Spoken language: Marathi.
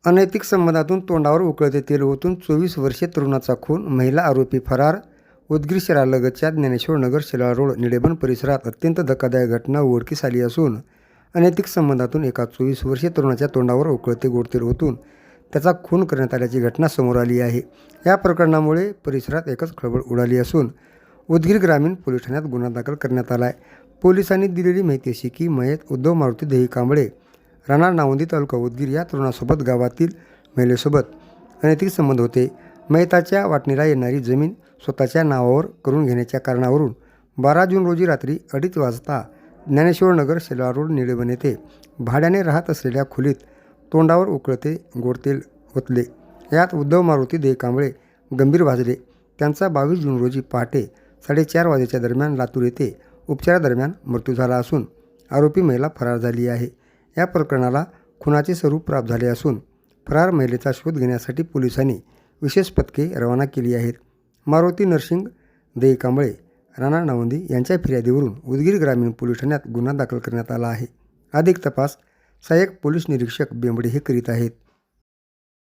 अनैतिक संबंधातून तोंडावर उकळते तेल ओतून 24 वर्षीय तरुणाचा खून, महिला आरोपी फरार. उदगीर शहरालगतच्या ज्ञानेश्वरनगर शेलार रोड निळेबन परिसरात अत्यंत धक्कादायक घटना उघडकीस आली असून अनैतिक संबंधातून एका 24 वर्षीय तरुणाच्या तोंडावर उकळते गोड तेल ओतून त्याचा खून करण्यात आल्याची घटना समोर आली आहे. या प्रकरणामुळे परिसरात एकच खळबळ उडाली असून उदगीर ग्रामीण पोलीस ठाण्यात गुन्हा दाखल करण्यात आला आहे. पोलिसांनी दिलेली माहिती अशी की मयत उद्धव मारुती देही कांबळे, राहणार नावंदी, तालुका उदगीर या तरुणासोबत गावातील महिलेसोबत अनैतिक संबंध होते. मयताच्या वाटणीला येणारी जमीन स्वतःच्या नावावर करून घेण्याच्या कारणावरून 12 जून रोजी रात्री 2:30 वाजता ज्ञानेश्वरनगर शेलार रोड निळेबन येथे भाड्याने राहत असलेल्या खोलीत तोंडावर उकळते गोड तेल ओतले. यात उद्धव मारुती देही कांबळे गंभीर भाजले. त्यांचा 22 जून रोजी पहाटे 4:30 वाजेच्या दरम्यान लातूर येथे उपचारादरम्यान मृत्यू झाला असून आरोपी महिला फरार झाली आहे. या प्रकरणाला खुनाचे स्वरूप प्राप्त झाले असून फरार महिलेचा शोध घेण्यासाठी पोलिसांनी विशेष पथके रवाना केली आहेत. मारुती नरसिंग देही कांबळे, राहणार नावंदी यांच्या फिर्यादीवरून उदगीर ग्रामीण पोलीस ठाण्यात गुन्हा दाखल करण्यात आला आहे. अधिक तपास सहाय्यक पोलीस निरीक्षक बेंबडे हे करीत आहेत.